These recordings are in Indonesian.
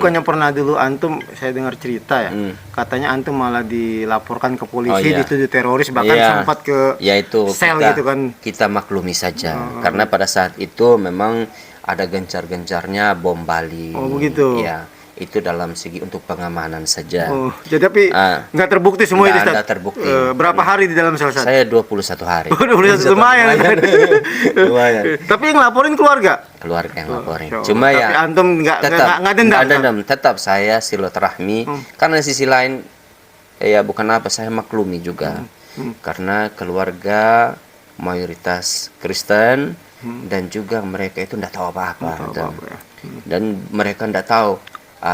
bukannya pernah dulu antum, saya dengar cerita ya, katanya antum malah dilaporkan ke polisi, dituduh teroris, bahkan sempat ke sel gitu kan. Kita maklumi saja, karena pada saat itu memang ada gencar-gencarnya bom Bali. Oh begitu. Ya, itu dalam segi untuk pengamanan saja. Oh, jadi tapi nggak terbukti semua itu, Ustaz? Nggak terbukti. Berapa hari di dalam sel, Ustaz? Saya 21 hari. 21, lumayan. Lumayan. Tapi yang laporin keluarga? Keluarga yang laporin. Cuma tapi ya antum nggak dendam. Tetap saya silaturahmi. Karena di sisi lain ya bukan apa, saya maklumi juga. Karena keluarga mayoritas Kristen dan juga mereka itu tidak tahu apa-apa. Dan mereka tidak tahu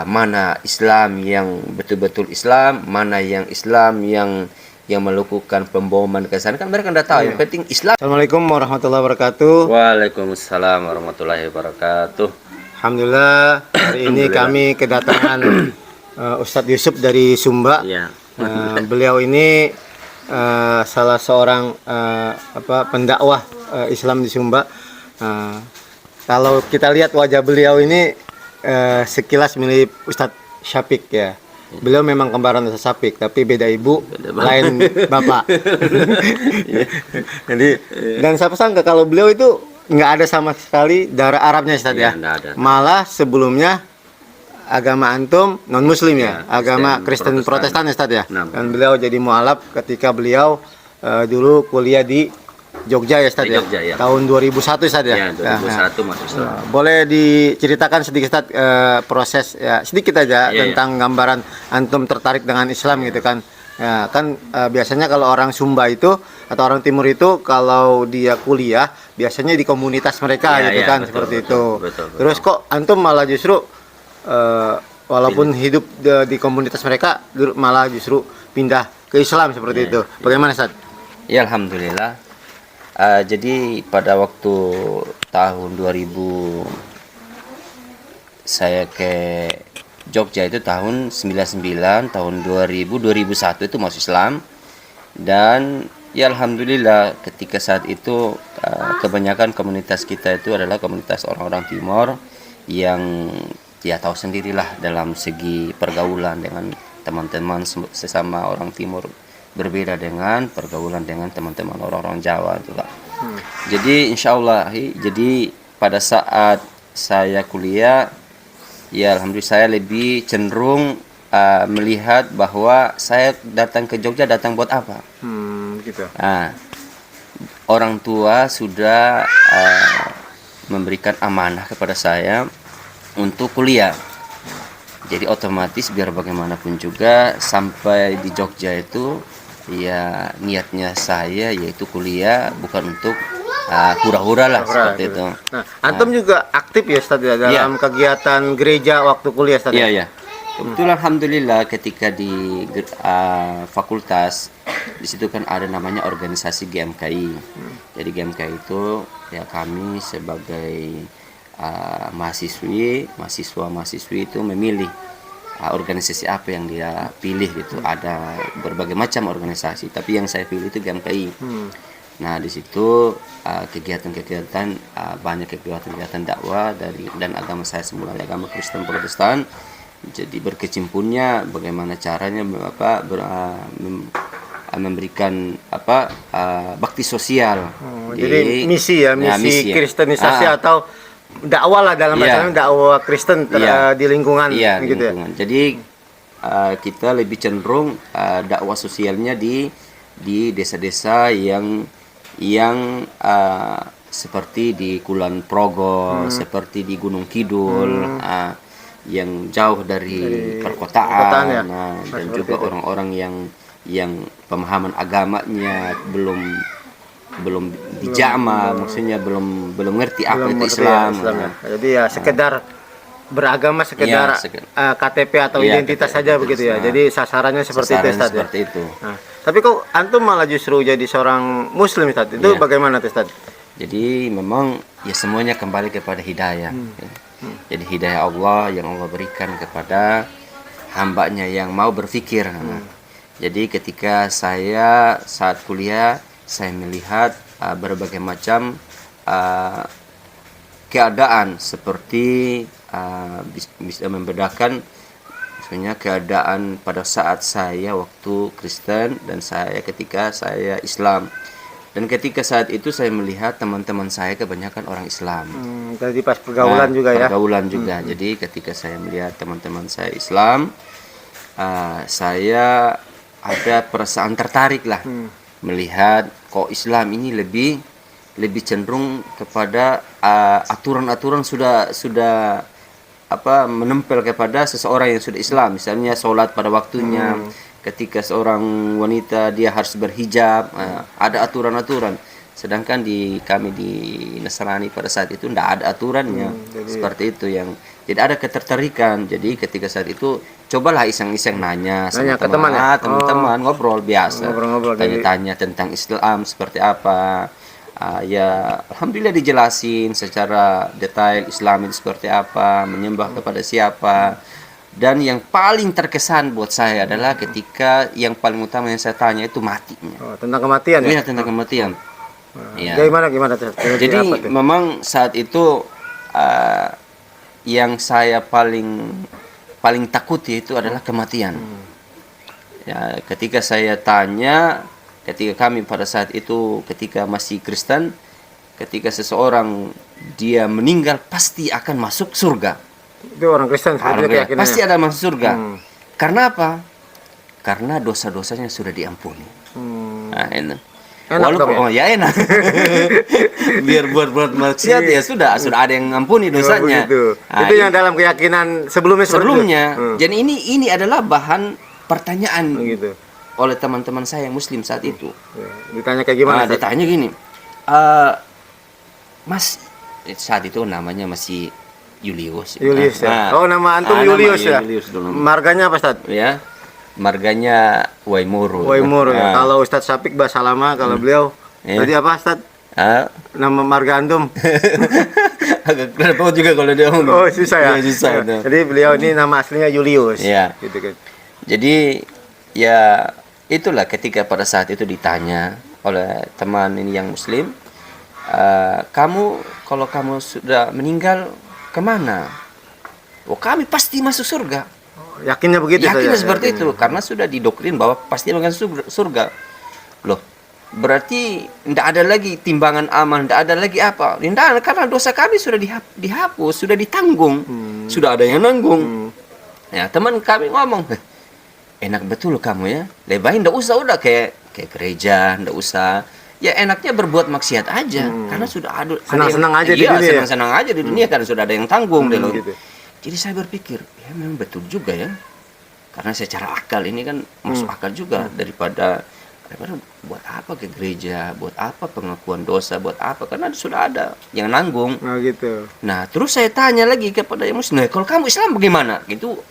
mana Islam yang betul-betul Islam, mana yang Islam yang melakukan pemboman ke sana, kan mereka tidak tahu. Yang penting Islam. Assalamualaikum warahmatullahi wabarakatuh. Waalaikumsalam warahmatullahi wabarakatuh. Alhamdulillah, hari ini kami kedatangan Ustadz Yusuf dari Sumba. Beliau ini salah seorang pendakwah Islam di Sumba. Kalau kita lihat wajah beliau ini sekilas mirip Ustadz Syafiq ya. Beliau memang kembaran Ustadz Syafiq, tapi beda ibu, lain bapak. Jadi dan siapa sangka kalau beliau itu nggak ada sama sekali darah Arabnya, Ustadz ya. Malah sebelumnya agama antum non Muslim ya, agama Kristen Protestan ya, Ustadz ya. Dan beliau jadi mualaf ketika beliau dulu kuliah di Jogja ya, Ustadz ya. Tahun 2001 Ustadz ya. 2001 masuk Islam. Boleh diceritakan sedikit Ustadz proses ya sedikit aja tentang gambaran antum tertarik dengan Islam gitu kan. Ya, kan biasanya kalau orang Sumba itu atau orang Timur itu kalau dia kuliah biasanya di komunitas mereka gitu kan, seperti itu. Terus kok antum malah justru walaupun hidup di komunitas mereka malah justru pindah ke Islam seperti itu. Bagaimana, Ustadz? Ya, alhamdulillah. Jadi pada waktu tahun 2000 saya ke Jogja itu tahun 99, tahun 2001 itu masuk Islam. Dan ya alhamdulillah ketika saat itu kebanyakan komunitas kita itu adalah komunitas orang-orang Timur yang ya tahu sendirilah dalam segi pergaulan dengan teman-teman sesama orang Timur berbeda dengan pergaulan dengan teman-teman orang-orang Jawa itu, Pak. Jadi insyaallah, jadi pada saat saya kuliah ya alhamdulillah saya lebih cenderung melihat bahwa saya datang ke Jogja datang buat apa. Gitu. Orang tua sudah memberikan amanah kepada saya untuk kuliah. Jadi otomatis biar bagaimanapun juga sampai di Jogja itu ya niatnya saya yaitu kuliah, bukan untuk hura-hura lah seperti itu. Nah, antum juga aktif ya, Ustadz ya, dalam kegiatan gereja waktu kuliah, Ustadz? Iya. Betul, alhamdulillah ketika di fakultas di situ kan ada namanya organisasi GMKI. Jadi GMKI itu ya kami sebagai mahasiswa-mahasiswi itu memilih organisasi apa yang dia pilih gitu. Ada berbagai macam organisasi, tapi yang saya pilih itu GMKI. Nah di situ kegiatan-kegiatan banyak kegiatan dakwah dan agama saya semula agama Kristen Protestan. Jadi berkecimpunnya bagaimana caranya memberikan bakti sosial. Jadi misi kristenisasi atau dakwah lah dalam bahasa dakwah Kristen di lingkungan gitu lingkungan. Ya. Jadi kita lebih cenderung dakwah sosialnya di desa-desa yang seperti di Kulon Progo, seperti di Gunung Kidul, yang jauh dari perkotaan, dan juga orang-orang yang pemahaman agamanya belum dijama, maksudnya belum ngerti apa itu Islam. Jadi ya sekedar beragama, sekedar KTP atau identitas saja begitu ya. Jadi sasarannya seperti itu, Ustaz. Seperti itu. Nah, tapi kok antum malah justru jadi seorang Muslim, Ustaz? Itu bagaimana, Ustaz? Jadi memang ya semuanya kembali kepada hidayah. Jadi hidayah Allah yang Allah berikan kepada hambanya yang mau berpikir. Jadi ketika saya saat kuliah saya melihat berbagai macam keadaan seperti bisa membedakan misalnya keadaan pada saat saya waktu Kristen dan saya ketika saya Islam. Dan ketika saat itu saya melihat teman-teman saya kebanyakan orang Islam. Jadi pas pergaulan juga ya. Pergaulan juga. Jadi ketika saya melihat teman-teman saya Islam, saya ada perasaan tertarik lah melihat kok Islam ini lebih cenderung kepada aturan-aturan sudah menempel kepada seseorang yang sudah Islam. Misalnya sholat pada waktunya. Ketika seorang wanita dia harus berhijab, ada aturan-aturan. Sedangkan kami di Nasrani pada saat itu tidak ada aturannya. Seperti itu jadi ada ketertarikan. Jadi ketika saat itu cobalah iseng-iseng nanya sama ke teman ya? teman-teman, ngobrol biasa. Ngobrol-ngobrol, Tanya-tanya tentang Islam seperti apa. Ya alhamdulillah dijelasin secara detail Islam itu seperti apa, menyembah kepada siapa. Dan yang paling terkesan buat saya adalah ketika yang paling utama yang saya tanya itu matinya. Tentang kematian ya? Iya, tentang kematian. Ya. Gimana? Jadi memang saat itu yang saya paling takuti itu adalah kematian. Ya, ketika saya tanya, ketika kami pada saat itu ketika masih Kristen, ketika seseorang dia meninggal pasti akan masuk surga. Itu orang Kristen seperti keyakinannya. Pasti ada masuk surga. Karena apa? Karena dosa-dosanya sudah diampuni. Nah, enak. Walaupun ya enak. Biar buat maksiat ya sudah ada yang ampuni dosanya. Itu yang dalam keyakinan sebelumnya. Jadi ini adalah bahan pertanyaan oleh teman-teman saya yang Muslim saat itu. Ditanya kayak gimana? Ditanya gini, Mas, saat itu namanya masih Julius ya. Nama antum Julius ya. Marganya apa, Ustaz? Ya. Marganya Waimuru. Ya. Kalau Ustaz Syafiq bahasa lama, kalau beliau tadi apa, Ustaz? Nama marga antum? Agak repot juga kalau dia ngomong. Susah ya. Susah. Jadi beliau ini nama aslinya Julius. Ya. Gitu kan. Jadi ya itulah ketika pada saat itu ditanya oleh teman ini yang Muslim, kalau kamu sudah meninggal kemana? Kami pasti masuk surga. Yakinnya begitu saja. Yakinnya seperti itu karena sudah didoktrin bahwa pasti masuk surga. Loh, berarti tidak ada lagi timbangan amal, tidak ada lagi apa? Tidak, karena dosa kami sudah dihapus, sudah ditanggung, sudah ada yang nanggung. Ya, teman kami ngomong, enak betul kamu ya. Lebih baik tidak usah udah kayak gereja, tidak usah. Ya enaknya berbuat maksiat aja karena sudah ada senang-senang aja di dunia. Senang-senang aja di dunia karena sudah ada yang tanggung gitu. Jadi saya berpikir, ya memang betul juga ya. Karena secara akal ini kan masuk akal juga daripada buat apa ke gereja, buat apa pengakuan dosa, buat apa karena sudah ada yang nanggung. Gitu. Nah, terus saya tanya lagi kepada yang Muslim, kalau kamu Islam bagaimana? Gitu.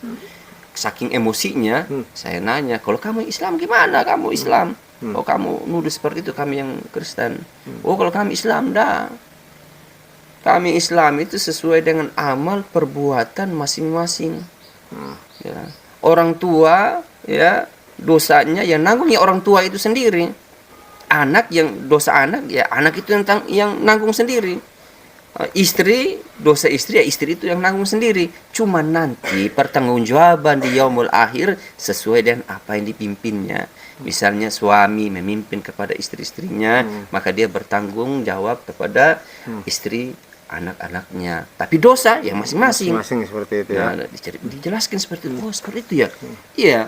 Saking emosinya, saya nanya, kalau kamu Islam gimana? Kamu Islam? Oh kamu nuduh seperti itu, kami yang Kristen. Oh kalau kami Islam, dah. Kami Islam itu sesuai dengan amal perbuatan masing-masing. Ya. Orang tua, ya dosanya yang nanggung ya orang tua itu sendiri. Anak yang dosa anak, ya anak itu yang nanggung sendiri. Istri, dosa istri ya istri itu yang nanggung sendiri. Cuma nanti pertanggungjawaban di yaumul akhir sesuai dengan apa yang dipimpinnya. Misalnya suami memimpin kepada istri-istrinya, maka dia bertanggung jawab kepada istri anak-anaknya. Tapi dosa ya masing-masing. Masing-masing seperti itu ya. Nah, dijelaskan seperti itu. Oh, seperti itu ya. Iya.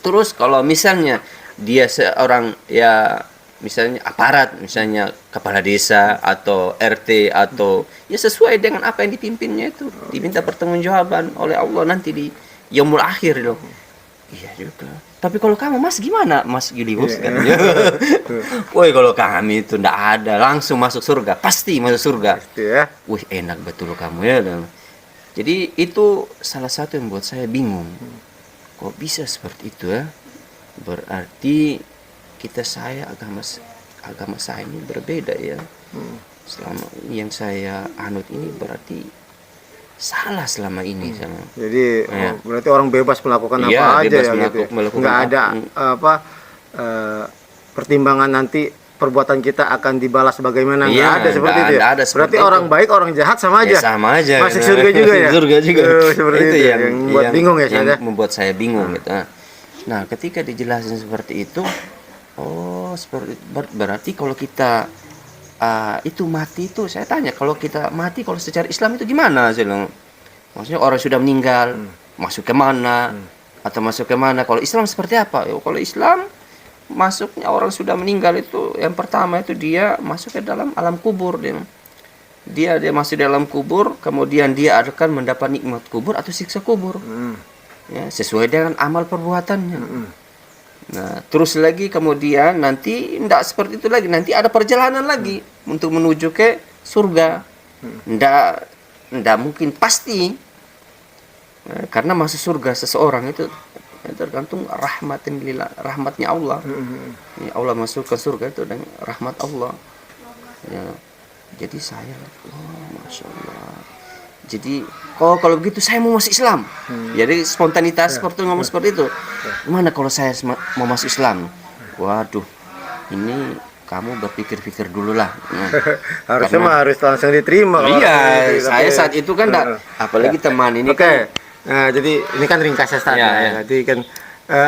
Terus kalau misalnya dia seorang ya misalnya aparat, misalnya kepala desa atau RT atau ya sesuai dengan apa yang dipimpinnya itu, diminta pertanggungjawaban oleh Allah nanti di yaumul akhir loh. Iya juga. Tapi kalau kamu Mas gimana? Mas Julius katanya. Woi kalau kami itu ndak ada, langsung masuk surga, pasti masuk surga. Pasti ya. Wih enak betul kamu ya. Jadi itu salah satu yang buat saya bingung. Kok bisa seperti itu ya? Berarti agama saya ini berbeda ya. Selama ini yang saya anut ini berarti salah selama ini sama. Jadi berarti orang bebas melakukan apa aja ya gitu. Nggak ada pertimbangan nanti perbuatan kita akan dibalas bagaimana? Iya, Nggak ada seperti itu ya? nggak ada seperti Berarti itu. orang baik, orang jahat sama aja? Ya sama aja. Masuk surga juga ya? Surga juga. Seperti itu, yang membuat bingung ya, yang saya. membuat saya bingung gitu. Nah, ketika dijelasin seperti itu, oh seperti berarti kalau kita itu mati itu, saya tanya, kalau kita mati kalau secara Islam itu gimana? Saya bilang, maksudnya orang sudah meninggal, masuk ke mana? Atau masuk ke mana? Kalau Islam seperti apa? Kalau Islam masuknya orang sudah meninggal itu yang pertama itu dia masuk ke dalam alam kubur, dia masuk dalam kubur, kemudian dia akan mendapat nikmat kubur atau siksa kubur, ya, sesuai dengan amal perbuatannya. Nah, terus lagi kemudian nanti tidak seperti itu lagi, nanti ada perjalanan lagi untuk menuju ke surga. Tidak mungkin pasti, karena masuk surga seseorang itu tergantung rahmatnya Allah. Ya, Allah masukkan surga itu dengan rahmat Allah. Ya, jadi saya, masya Allah. Jadi kalau begitu saya mau masuk Islam. Jadi spontanitas seperti ngomong seperti itu. Gimana kalau saya mau masuk Islam? Waduh, ini kamu berpikir-pikir dulu lah. Harusnya mah harus langsung diterima. Iya, saya saat itu kan apalagi teman ini. Oke. Nah, jadi ini kan ringkasnya Stad. Ya. Jadi kan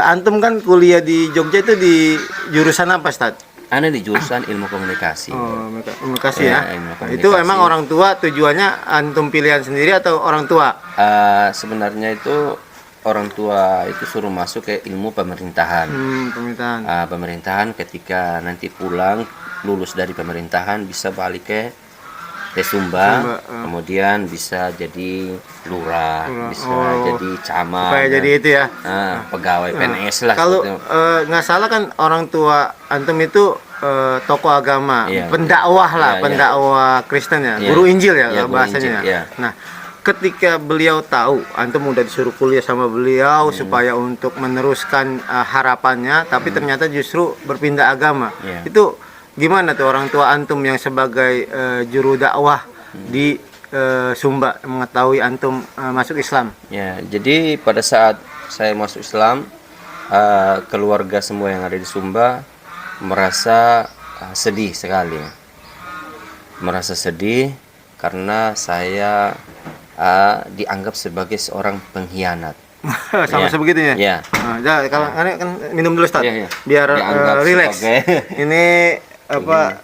antum kan kuliah di Jogja itu di jurusan apa, Stad? Ada di jurusan ilmu komunikasi. Oh, komunikasi ya. Ilmu komunikasi. Itu emang orang tua tujuannya antum pilihan sendiri atau orang tua? Sebenarnya itu orang tua itu suruh masuk ke ilmu pemerintahan. Pemerintahan. Pemerintahan ketika nanti pulang lulus dari pemerintahan bisa balik ke Sumba, kemudian bisa jadi lurah, bisa jadi camat, Kayak jadi itu ya. Pegawai PNS lah. Kalau gitu. nggak salah kan orang tua antum itu tokoh agama, Iya, pendakwah lah, iya, pendakwah Kristen ya, Iya. guru Injil ya, Iya, guru bahasanya. Injil, iya. Nah, ketika beliau tahu antum udah disuruh kuliah sama beliau supaya untuk meneruskan harapannya, tapi ternyata justru berpindah agama. Iya. Itu gimana tuh orang tua antum yang sebagai juru dakwah di Sumba mengetahui antum masuk Islam? Ya, jadi pada saat saya masuk Islam, keluarga semua yang ada di Sumba merasa sedih sekali, merasa sedih karena saya dianggap sebagai seorang pengkhianat. Sama Ya. sebegitunya. Ya. Nah, kalau kan minum dulu Ustaz. Ya. Biar Dianggap relax. sebagai- Ini apa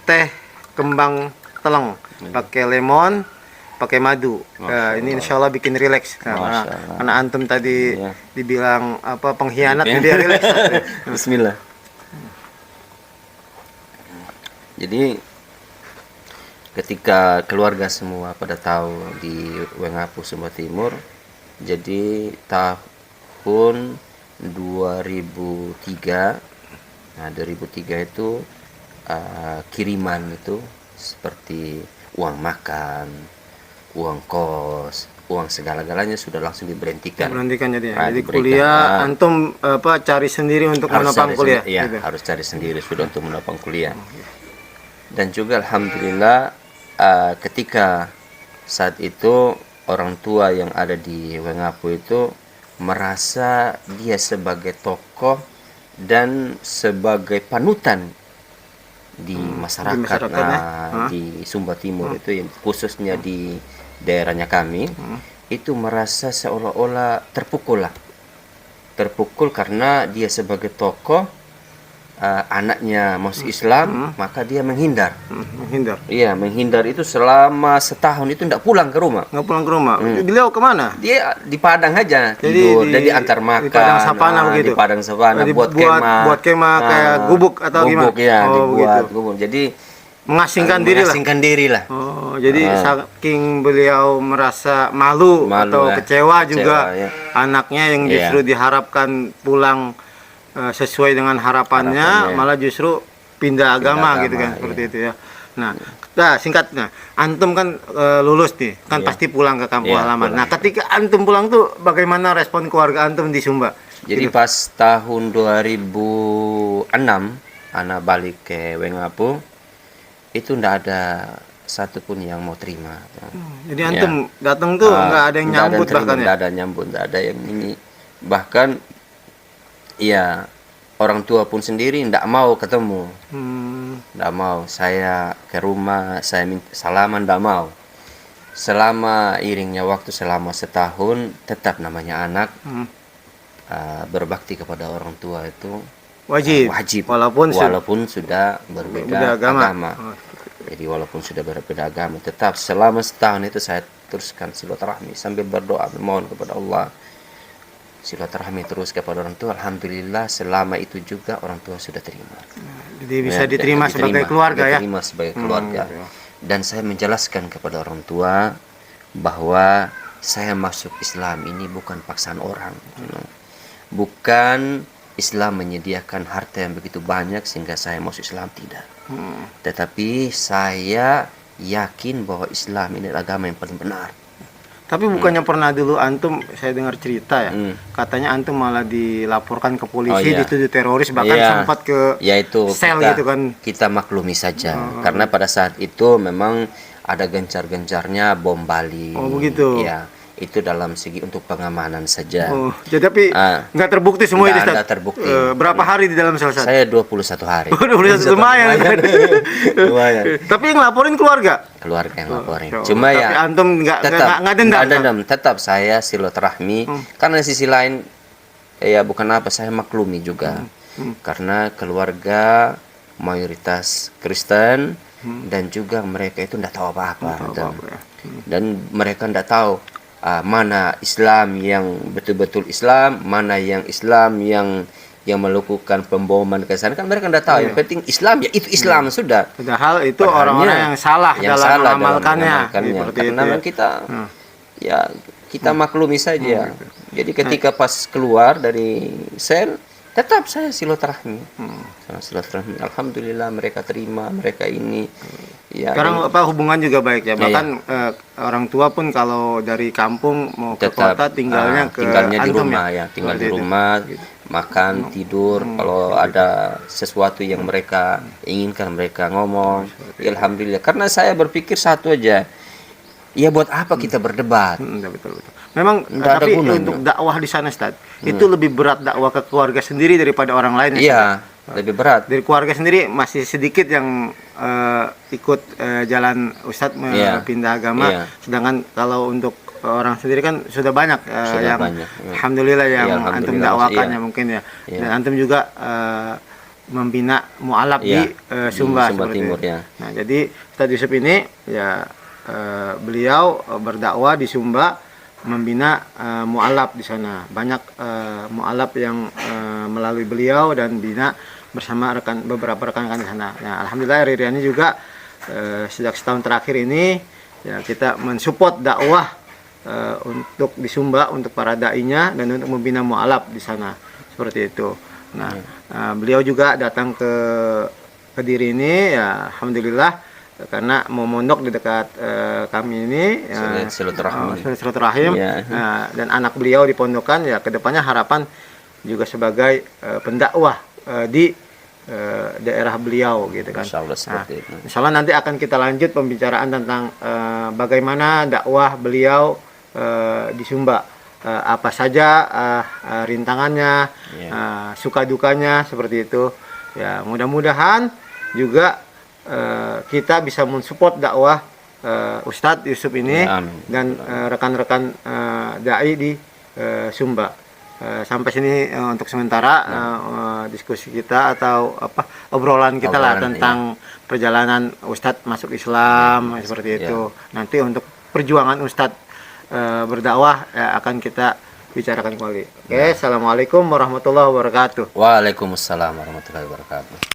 teh kembang teleng pakai lemon, pakai madu. Ini insya Allah bikin relax. Karena antum tadi Ya. dibilang apa pengkhianat, jadi relax. Bismillah. Jadi ketika keluarga semua pada tahu di Wengapu Sumba Timur, jadi tahun 2003, nah 2003 itu kiriman itu seperti uang makan, uang kos, uang segala-galanya sudah langsung diberhentikan. Berhentikan jadi. Nah, Jadi diberikan. kuliah antum apa cari sendiri untuk menopang kuliah. Iya, gitu. harus cari sendiri sudah untuk menopang kuliah. Dan juga alhamdulillah ketika saat itu orang tua yang ada di Wengapu itu merasa dia sebagai tokoh dan sebagai panutan di masyarakat, di Sumba Timur itu, yang khususnya di daerahnya kami, itu merasa seolah-olah terpukul karena dia sebagai tokoh, anaknya masuk Islam, maka dia menghindar. Menghindar. Iya, menghindar itu selama setahun itu tidak pulang ke rumah. Nggak pulang ke rumah. Beliau kemana? Dia di Padang aja Jadi tidur, jadi antar makan. di Padang Savana begitu? Di Padang Savana buat buat kemah kayak gubuk atau gimana? Gubuk ya, dibuat gubuk. Jadi Mengasingkan diri lah. mengasingkan diri lah. Oh, jadi saking beliau merasa malu atau kecewa juga ya. anaknya yang justru diharapkan pulang sesuai dengan harapannya, malah justru pindah agama gitu kan, seperti itu ya. Nah, singkatnya, antum kan lulus nih, kan pasti pulang ke kampung halaman. Nah, ketika antum pulang tuh bagaimana respon keluarga antum di Sumba? Jadi pas tahun 2006 anak balik ke Wengapu, itu ndak ada satupun yang mau terima. Jadi antum datang tuh nggak ada yang nyambut bahkan ya? Nggak ada nyambut, nggak ada yang ini. Bahkan ya orang tua pun sendiri tidak mau ketemu, Hmm. tidak mau. Saya ke rumah, saya minta salaman, tidak mau. Selama iringnya waktu selama setahun, tetap namanya anak Hmm. berbakti kepada orang tua itu Wajib. wajib, Walaupun sudah berbeda beda agama. agama. Oh. Jadi walaupun sudah berbeda agama, tetap selama setahun itu saya teruskan silaturahmi sambil berdoa memohon kepada Allah. Silaturahmi terus kepada orang tua. Alhamdulillah selama itu juga orang tua sudah terima. Jadi bisa Ya, diterima sebagai keluarga ya. Diterima sebagai keluarga. Ya. Dan saya menjelaskan kepada orang tua bahwa saya masuk Islam ini bukan paksaan orang. Bukan Islam menyediakan harta yang begitu banyak sehingga saya masuk Islam, tidak. Tetapi saya yakin bahwa Islam ini adalah agama yang paling benar. Tapi bukannya pernah dulu antum, saya dengar cerita ya, Hmm. katanya antum malah dilaporkan ke polisi, Oh, iya. dituduh teroris, bahkan Iya. sempat ke Yaitu sel kita, gitu kan. kita maklumi saja. Karena pada saat itu memang ada gencar-gencarnya bom Bali. Oh, begitu. Ya, itu dalam segi untuk pengamanan saja. Oh, jadi tapi nggak terbukti semua Nggak itu, Ustaz? ada terbukti. Berapa hari di dalam sel, Ustaz? Saya 21 hari. Lumayan. Lumayan. Tapi yang laporin keluarga. Keluarga yang laporin. Oh, Cuma tapi ya antum nggak dendam. nggak dendam. Tetap saya silaturahmi. Karena di sisi lain ya bukan apa, saya maklumi juga. Karena keluarga mayoritas Kristen dan juga mereka itu tidak tahu apa-apa. Dan mereka tidak tahu mana Islam yang betul-betul Islam, mana yang Islam yang melakukan pemboman ke sana, kan mereka tidak tahu. Yang penting Islam ya itu Islam sudah. Padahal itu Pahalnya orang-orang yang salah dalam mengamalkannya. Seperti Karena itu ya. memang kita maklumi saja. Jadi ketika pas keluar dari sel, tetap saya silaturahmi. Sama silaturahmi. Alhamdulillah mereka terima, mereka ini. Ya, Sekarang hubungan juga baik ya. Bahkan orang tua pun kalau dari kampung mau ke tetap kota tinggalnya di antum rumah ya, tinggal di Seperti itu. rumah, makan, tidur. Kalau ada sesuatu yang mereka inginkan, mereka ngomong. Ya, alhamdulillah. Karena saya berpikir satu aja. Ya buat apa kita berdebat? Betul. Memang Nggak ada tapi gunanya. untuk dakwah di sana, Ustaz, itu lebih berat dakwah ke keluarga sendiri daripada orang lain. Ya, Iya, lebih berat. dari keluarga sendiri masih sedikit yang ikut jalan Ustadz pindah agama. Iya. Sedangkan kalau untuk orang sendiri kan sudah banyak Sudah yang banyak. alhamdulillah yang Iya, antum alhamdulillah, dakwakan iya. ya mungkin ya. Iya. Dan antum juga membina mualaf Iya, di Sumba, di Sumba seperti Timur, itu. ya. Nah, jadi Ustadz Yusuf ini ya beliau berdakwah di Sumba, membina mualaf di sana. Banyak mualaf yang melalui beliau dan bina bersama beberapa rekan-rekan di sana. Nah, alhamdulillah Ririani juga sejak setahun terakhir ini ya kita mensupport dakwah untuk di Sumba untuk para dai-nya dan untuk membina mualaf di sana. Seperti itu. Nah, beliau juga datang ke Kediri ini ya alhamdulillah karena mau mondok di dekat kami ini silaturahim Ya. dan anak beliau di pondokan ya kedepannya harapan juga sebagai pendakwah di daerah beliau gitu kan. Insya Allah seperti itu. Insya Allah nanti akan kita lanjut pembicaraan tentang bagaimana dakwah beliau di Sumba, apa saja rintangannya, suka dukanya seperti itu. Ya mudah-mudahan juga kita bisa mensupport dakwah Ustadz Yusuf ini Ya, amin. dan rekan-rekan dai di Sumba. Sampai sini untuk sementara diskusi kita atau obrolan kita lah tentang perjalanan Ustadz masuk Islam seperti itu. Nanti untuk perjuangan Ustadz berdakwah akan kita bicarakan kembali. Oke, Assalamualaikum warahmatullahi wabarakatuh. Waalaikumsalam warahmatullahi wabarakatuh.